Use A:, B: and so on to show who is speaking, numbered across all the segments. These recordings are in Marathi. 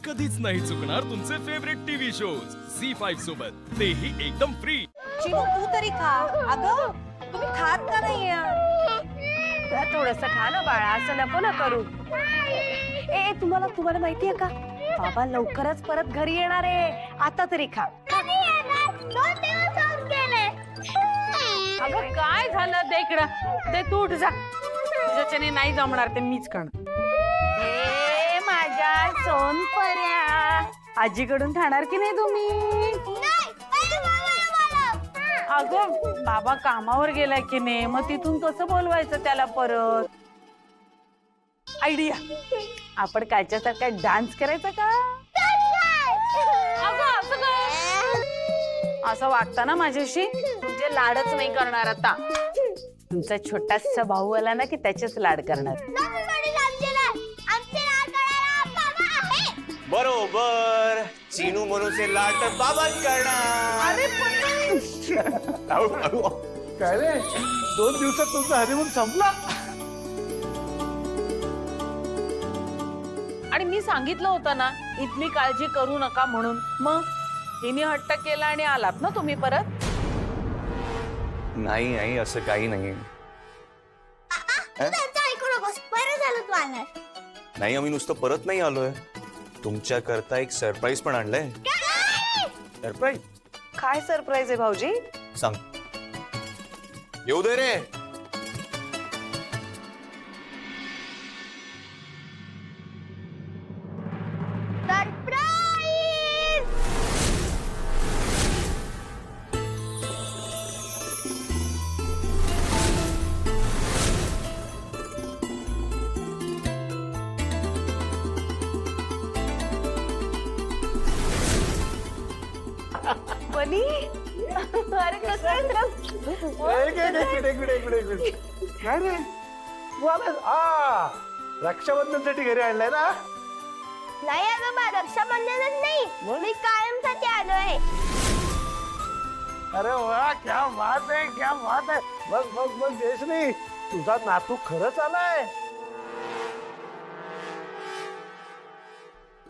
A: कधीच नाही चुकणार तुमचे फेवरेट टीव्ही शोज झी5 सोबत, तेही एकदम फ्री।
B: चिनू तू तरी खा। अगं तुम्ही खात का नाही यार?
C: थोडस खा ना बाळा, असं नको ना करू। ए तुम्हाला माहितीये का, बाबा लवकरच परत घरी येणार आहे, आता तरी खा।
D: अगं काय झालं ते इकडं, ते तू उठ जा, तुझ्याच्याने नाही जमणार, ते मीच करणार।
C: ए माझ्या सोनपऱ्या, आजीकडून खाणार की नाही तुम्ही?
D: अगं बाबा कामावर गेलाय की नाही, मग तिथून कसं बोलवायचं त्याला परत?
C: आयडिया, आपण कालच्यासारखा डान्स करायचा का?
D: अगं असं काय? असं वागता ना माझ्याशी,
C: म्हणजे लाडच नाही करणार आता। तुमचा छोटासा भाऊ आला ना की त्याचेच लाड करणार।
E: बरोबर, चिनू मनूचे लाड तर बाबाच करणार।
F: काय रे, 2 दिवसात तुमचा हनीमून संपला?
D: आणि मी सांगितलं होतं ना इथली काळजी करू नका म्हणून, मग हिने हट्ट केला आणि आलात ना तुम्ही परत।
E: नाही आई, असं काही नाही। नाही, आम्ही नुसतं परत नाही आलोय, तुमच्या करता एक सरप्राईज पण आणलंय।
F: सरप्राईज?
C: काय सरप्राईज आहे भाऊजी?
E: सांग, येऊ दे रे।
C: बनी, अरे कसं आहे तुला?
F: एक मिनिट. काय रे, तू आलास? रक्षाबंधनसाठी घरी आणलाय ना?
G: नाही अगं, रक्षाबंधनच नाही, मी कायमसाठी आलोय।
F: अरे वा, क्या बात आहे, क्या बात आहे। बघ जयश्री, तुझा नातू खरंच आलाय।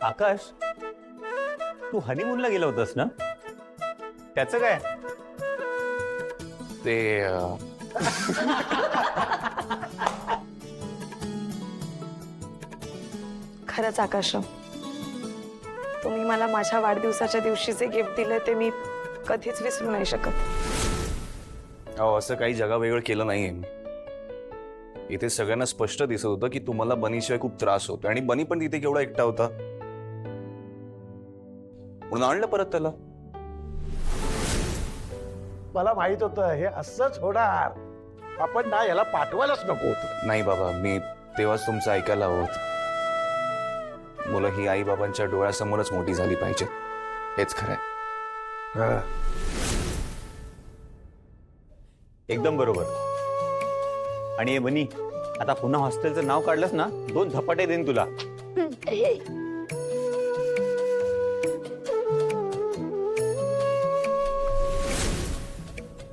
H: आकाश, तू हनीमूनला गेला होतास ना? त्याचं काय?
E: ते
C: खरंच आकाश, तुम्ही मला माझ्या वाढदिवसाच्या दिवशी जे गिफ्ट दिले ते मी कधीच विसरू नाही शकत।
E: अहो, असं काही जगावेगळं केलं नाहीये मी। इथे सगळ्यांना स्पष्ट दिसत होतं की तुम्हाला बनीशिवाय खूप त्रास होतो, आणि बनी पण तिथे केवढा एकटा होता, म्हणून आणलं परत त्याला।
F: मला माहित होतं हे असंच होणार, आपण ना याला पाठवायलाच नको होतं।
E: नाही बाबा, मी तेव्हाच तुमचं ऐकायला हवं होतं। मुलं ही आई बाबांच्या डोळ्यासमोरच मोठी झाली पाहिजे, हेच खरंय।
H: एकदम बरोबर। आणि हे बनी, आता पुन्हा हॉस्टेलचं नाव काढलंस ना, 2 धपाटे देईन तुला।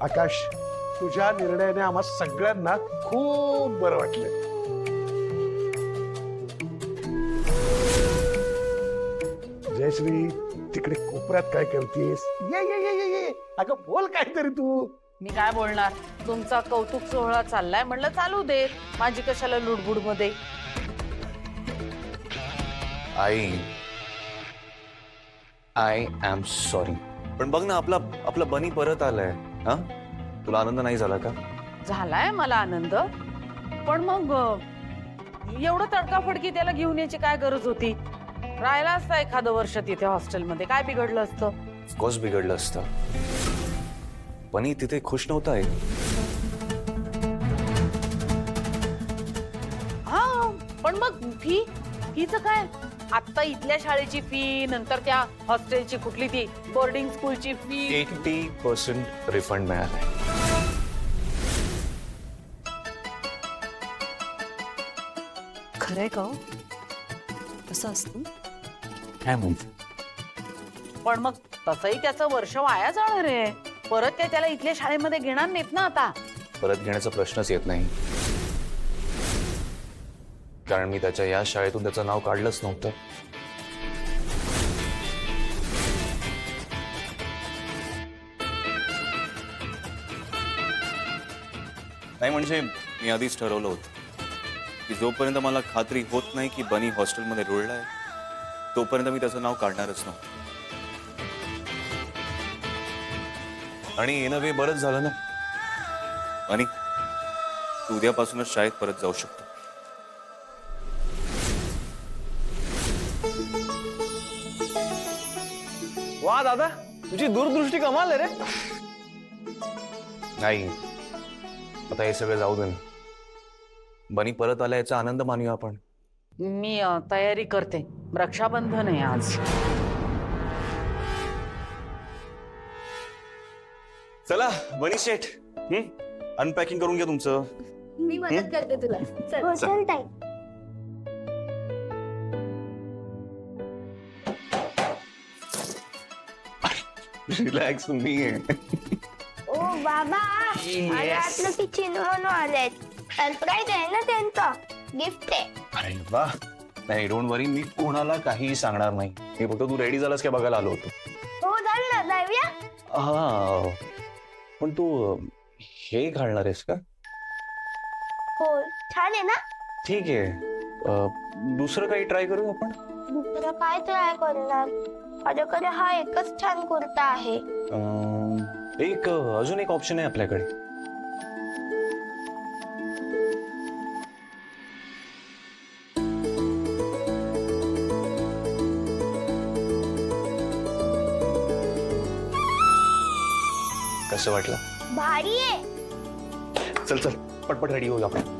F: आकाश, तुझ्या निर्णयाने आम्हा सगळ्यांना खूप बरं वाटलं। जयश्री, तिकडे कोपऱ्यात काय करतेस? ये ये ये ये ये, अगं बोल काहीतरी तू।
D: मी काय बोलणार, तुमचा कौतुक सोहळा चाललाय, म्हणलं चालू दे, माझी कशाला लुडबुड मध्ये।
E: आय एम सॉरी, पण बघ ना, आपला बनी परत आलाय। हा, तुला आनंद नाही झाला का?
D: झालाय मला आनंद, पण मग एवढं तडकाफडकी त्याला घेऊन यायची काय गरज होती? राहिला असता एखादं वर्ष तिथे हॉस्टेलमध्ये, काय बिघडलं असतं?
E: ऑफकोर्स बिघडलं असतं, बनी तिथे खुश नव्हता आहे।
D: हा, पण मग फीचं काय? आता इथल्या शाळेची फी, नंतर त्या हॉस्टेलची कुठली ती बोर्डिंग स्कूलची फी
E: 80% रिफंड मिळालाय।
B: खरंय का हो? असं असतं?
H: काय म्हणते?
D: पण मग तसंही त्याचं वर्ष वाया जाणार आहे, परत ते त्याला इथल्या शाळेमध्ये घेणार नाहीत ना आता।
E: परत घेण्याचा प्रश्नच येत नाही, कारण मी त्याच्या या शाळेतून त्याचं नाव काढलंच नव्हतं। नाही म्हणजे मी आधीच ठरवलं होतं की जोपर्यंत मला खात्री होत नाही की बनी हॉस्टेलमध्ये रुळलाय तोपर्यंत मी त्याचं नाव काढणारच नव्हतं. आणि येणं वे बरंच झालं ना. बनी तू उद्यापासूनच शाळेत परत जाऊ शकतो.
I: वा दादा, तुझी दूरदृष्टी कमाल आहे रे.
E: नाही आता हे सगळं जाऊ दे ना. बनी परत आला याचा आनंद मानूया आपण.
D: मी तयारी करते. रक्षाबंधन आहे आज.
E: चला बनी शेठ अनपॅकिंग करून घ्या तुमचं.
G: मी मदत करते तुला. चल ताई.
E: रिलॅक्स तुम्ही.
G: ओ बाबा, मला वाटलं की चिनू म्हणून आलेत. सरप्राईज आहे ना त्यांचं, गिफ्ट आहे.
E: अरे वा. नाही डोंट वरी, मी कोणाला काहीही सांगणार नाही. मी फक्त तू रेडी झालास काय बघायला आलो होतो.
G: हो झालं ना, जाऊया.
E: हा पण तू हे घालणार आहेस का?
G: हो छान आहे ना.
E: ठीक आहे. दुसरं काही ट्राय करू आपण.
G: दुसरं काय ट्राय करणार, माझ्याकडे हा एकच छान कुर्ता आहे.
E: अजून एक ऑप्शन आहे आपल्याकडे. कसं वाटलं?
G: भारी आहे.
E: चल चल पटपट रेडी होऊ आपण.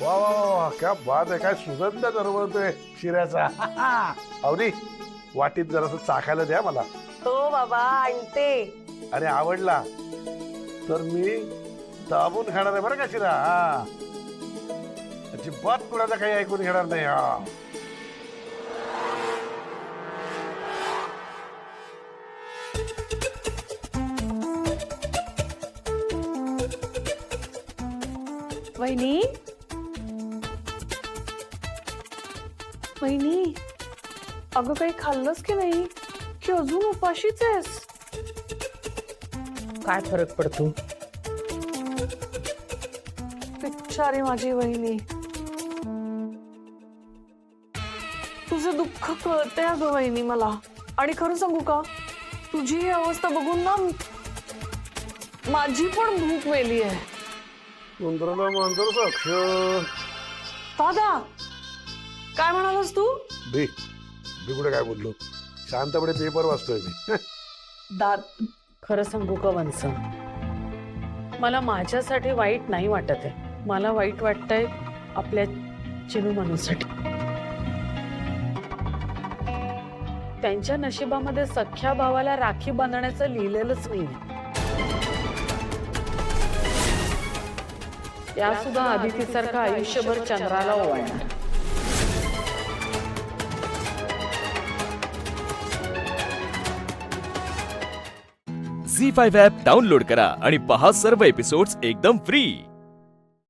F: वा वा वा, क्या बात आहे. काय सुगंध दरवळतोय शिऱ्याचा. अवनी, वाटीत जरासं चाखायला द्या मला.
C: हो बाबा आणते.
F: आणि आवडला तर मी दाबून खाणार आहे बरं का शिरा. हा अजिबात कुणाचा काही ऐकून घेणार नाही. हा
C: वहिनी, वहिनी, अगं काही खाल्लंस की नाही, की अजून उपाशीच आहेस?
D: काय फरक पडतो?
C: बिचारी माझी वहिनी, तुझं दुःख कळतंय अगं वहिनी मला. आणि खरं सांगू का, तुझी ही अवस्था बघून ना माझी पण भूक मेली आहे.
F: उंदराला मांजर साक्ष.
C: दादा, काय म्हणालास तू?
F: बी मी कुठे काय बोललो, शांतपणे पेपर वाचतोय मी.
D: दाद, खरं सांगू का वंस, मला माझ्यासाठी वाईट नाही वाटत आहे. मला वाईट वाटतंय आपल्या चिनू मनूसाठी. त्यांच्या नशिबामध्ये सख्या भावाला राखी बांधण्याचं लिहिलेलंच नाही. त्या सुद्धा आदितीसारखं आयुष्यभर चंद्राला ओवाळणार.
A: झी 5 ॲप डाउनलोड करा आणि पहा सर्व एपिसोड्स एकदम फ्री.